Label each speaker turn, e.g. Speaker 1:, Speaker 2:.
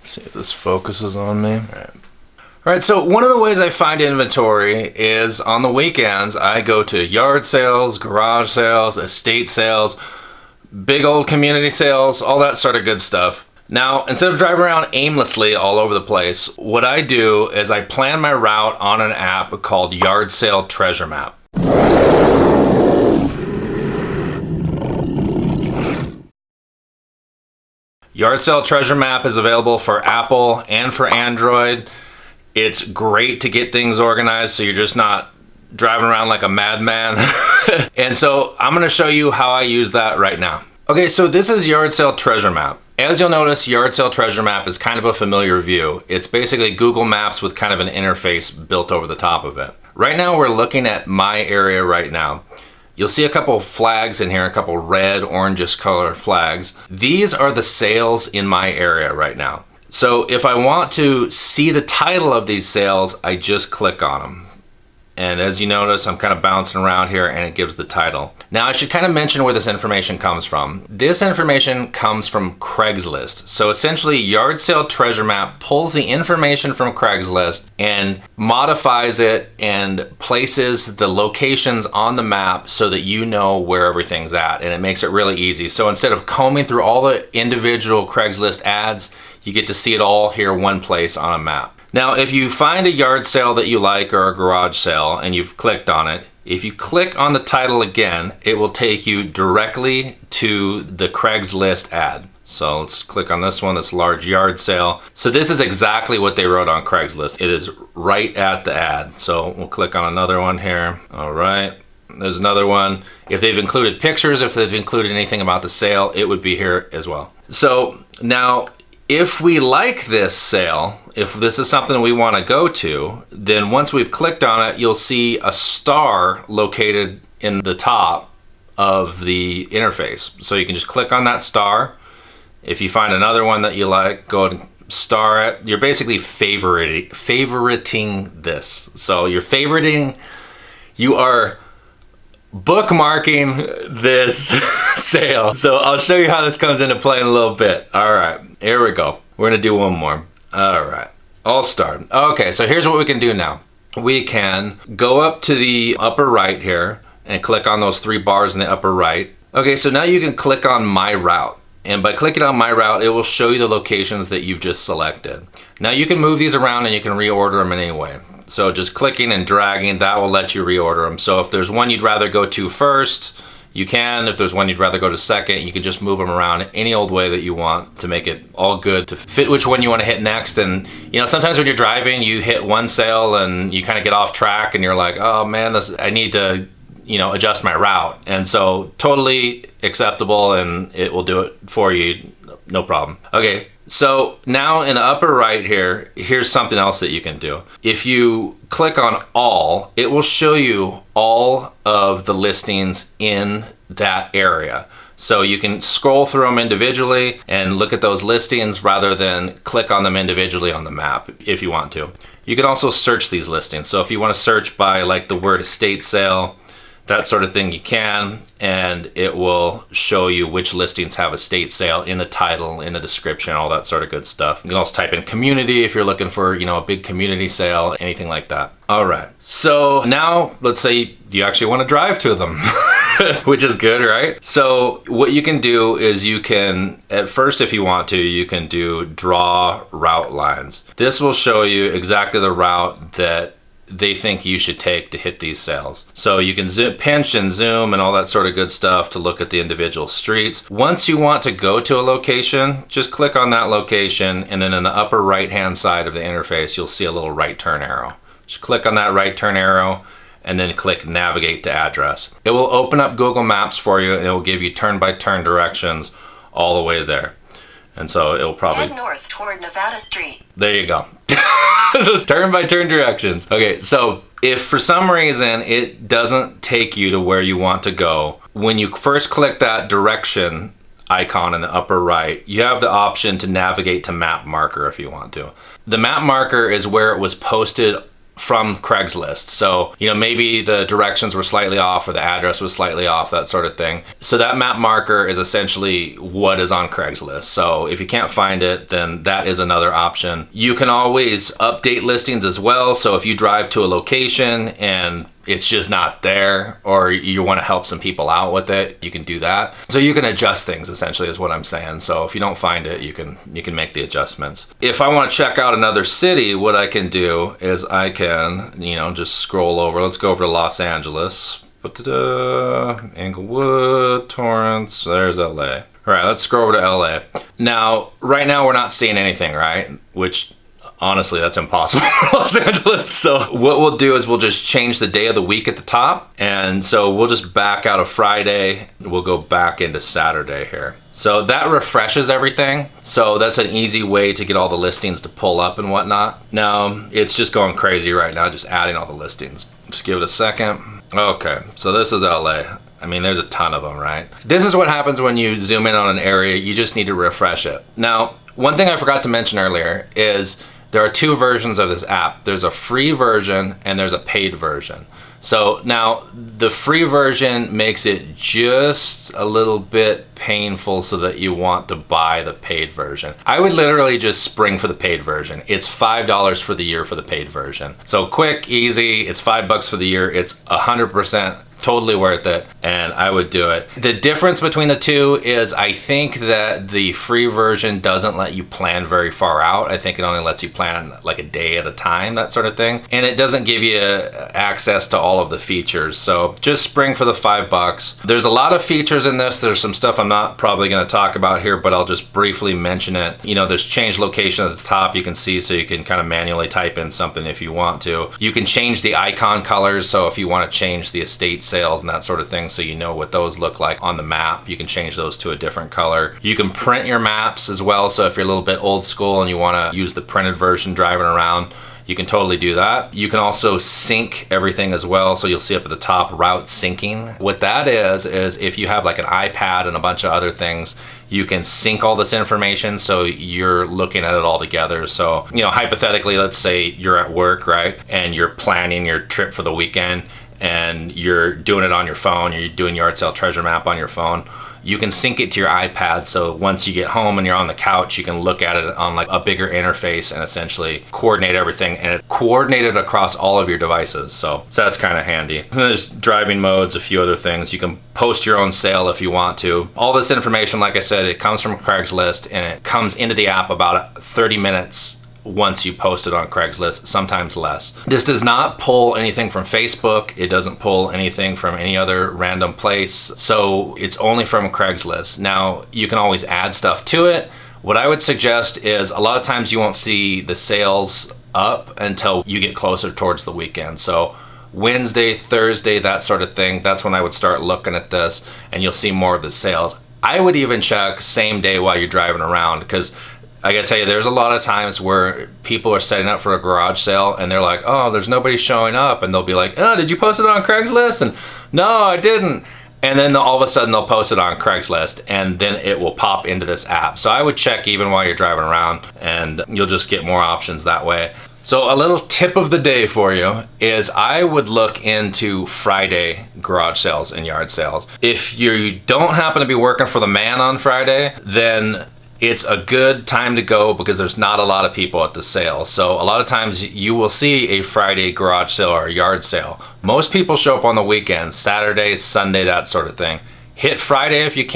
Speaker 1: See if this focuses on me. All right, so one of the ways I find inventory is on the weekends. I go to yard sales, garage sales, estate sales, big old community sales, all that sort of good stuff. Now, instead of driving around aimlessly all over the place, what I do is I plan my route on an app called Yard Sale Treasure Map. Yard Sale Treasure Map is available for Apple and for Android. It's great to get things organized so you're just not driving around like a madman. And so I'm gonna show you how I use that right now. Okay, so this is Yard Sale Treasure Map. As you'll notice, Yard Sale Treasure Map is kind of a familiar view. It's basically Google Maps with kind of an interface built over the top of it. Right now we're looking at my area right now. You'll see a couple flags in here, a couple red, orangish color flags. These are the sales in my area right now. So if I want to see the title of these sales, I just click on them. And as you notice, I'm kind of bouncing around here and it gives the title. Now I should kind of mention where this information comes from. This information comes from Craigslist. So essentially Yard Sale Treasure Map pulls the information from Craigslist and modifies it and places the locations on the map so that you know where everything's at, and it makes it really easy. So instead of combing through all the individual Craigslist ads, you get to see it all here one place on a map. Now, if you find a yard sale that you like or a garage sale and you've clicked on it, if you click on the title again, it will take you directly to the Craigslist ad. So let's click on this one, this large yard sale. So this is exactly what they wrote on Craigslist. It is right at the ad. So we'll click on another one here. All right, there's another one. If they've included pictures, if they've included anything about the sale, it would be here as well. So now, if we like this sale, if this is something we want to go to, then once we've clicked on it, you'll see a star located in the top of the interface. So you can just click on that star. If you find another one that you like, go ahead and star it. You're basically favoriting this. So you're favoriting, you are bookmarking this sale. So I'll show you how this comes into play in a little bit. All right, here we go. We're gonna do one more. All right, I'll start. Okay, so here's what we can do now. We can go up to the upper right here and click on those three bars in the upper right. Okay, so now you can click on My Route. And by clicking on My Route, it will show you the locations that you've just selected. Now you can move these around and you can reorder them in any way. So just clicking and dragging, that will let you reorder them. So if there's one you'd rather go to first, you can. If there's one you'd rather go to second, you can just move them around any old way that you want to make it all good to fit which one you want to hit next. And you know, sometimes when you're driving, you hit one sale and you kind of get off track and you're like, oh man, I need to, you know, adjust my route. And so totally acceptable, and it will do it for you, no problem. Okay. So now in the upper right here, here's something else that you can do. If you click on all, it will show you all of the listings in that area. So you can scroll through them individually and look at those listings rather than click on them individually on the map if you want to. You can also search these listings. So if you want to search by like the word estate sale, that sort of thing, you can, and it will show you which listings have estate sale in the title, in the description, all that sort of good stuff. You can also type in community if you're looking for, you know, a big community sale, anything like that. All right, so now let's say you actually want to drive to them, which is good, right? So what you can do is you can, at first if you want to, you can do draw route lines. This will show you exactly the route that they think you should take to hit these sales. So you can pinch and zoom and all that sort of good stuff to look at the individual streets. Once you want to go to a location, just click on that location, and then in the upper right hand side of the interface, you'll see a little right turn arrow. Just click on that right turn arrow and then click navigate to address. It will open up Google Maps for you, and it will give you turn-by-turn directions all the way there. And so it'll probably
Speaker 2: head north toward Nevada Street.
Speaker 1: There you go. Turn-by-turn directions. Okay, so if for some reason it doesn't take you to where you want to go, when you first click that direction icon in the upper right, you have the option to navigate to map marker if you want to. The map marker is where it was posted from Craigslist. So, maybe the directions were slightly off or the address was slightly off, that sort of thing. So that map marker is essentially what is on Craigslist. So if you can't find it, then that is another option. You can always update listings as well. So if you drive to a location and it's just not there, or you want to help some people out with it, you can do that. So you can adjust things, essentially, is what I'm saying. So if you don't find it, you can make the adjustments. If I want to check out another city, what I can do is I can, just scroll over. Let's go over to Los Angeles. Englewood, Torrance, there's LA. All right, let's scroll over to LA. Now, right now we're not seeing anything, right? Which, honestly, that's impossible for Los Angeles. So what we'll do is we'll just change the day of the week at the top. And so we'll just back out of Friday. We'll go back into Saturday here. So that refreshes everything. So that's an easy way to get all the listings to pull up and whatnot. Now, it's just going crazy right now, just adding all the listings. Just give it a second. Okay, so this is LA. I mean, there's a ton of them, right? This is what happens when you zoom in on an area. You just need to refresh it. Now, one thing I forgot to mention earlier is there are two versions of this app. There's a free version and there's a paid version. So now the free version makes it just a little bit painful so that you want to buy the paid version. I would literally just spring for the paid version. It's $5 for the year for the paid version. So quick, easy, it's $5 for the year. It's 100% totally worth it, and I would do it. The difference between the two is I think that the free version doesn't let you plan very far out. I think it only lets you plan like a day at a time, that sort of thing. And it doesn't give you access to all of the features. So just spring for the $5. There's a lot of features in this. There's some stuff I'm not probably gonna talk about here, but I'll just briefly mention it. There's change location at the top, you can see, so you can kind of manually type in something if you want to. You can change the icon colors, so if you want to change the estate sales and that sort of thing, so you know what those look like on the map, you can change those to a different color. You can print your maps as well, so if you're a little bit old school and you want to use the printed version driving around, you can totally do that. You can also sync everything as well, so you'll see up at the top route syncing. What that is if you have like an iPad and a bunch of other things, you can sync all this information so you're looking at it all together. So, hypothetically, let's say you're at work, right? And you're planning your trip for the weekend and you're doing it on your phone, you're doing yard sale treasure map on your phone. You can sync it to your iPad, so once you get home and you're on the couch, you can look at it on like a bigger interface and essentially coordinate everything, and it's coordinated across all of your devices. So that's kind of handy. And there's driving modes, a few other things. You can post your own sale if you want to. All this information, like I said, it comes from Craigslist and it comes into the app about 30 minutes once you post it on Craigslist, sometimes less. This does not pull anything from Facebook. It doesn't pull anything from any other random place. So it's only from Craigslist. Now, you can always add stuff to it. What I would suggest is a lot of times you won't see the sales up until you get closer towards the weekend. So Wednesday, Thursday, that sort of thing, that's when I would start looking at this and you'll see more of the sales. I would even check same day while you're driving around, because I gotta tell you, there's a lot of times where people are setting up for a garage sale and they're like, oh, there's nobody showing up. And they'll be like, oh, did you post it on Craigslist? And no, I didn't. And then all of a sudden they'll post it on Craigslist and then it will pop into this app. So I would check even while you're driving around and you'll just get more options that way. So a little tip of the day for you is I would look into Friday garage sales and yard sales. If you don't happen to be working for the man on Friday, then it's a good time to go because there's not a lot of people at the sale. So a lot of times you will see a Friday garage sale or a yard sale. Most people show up on the weekends, Saturday, Sunday, that sort of thing. Hit Friday if you can.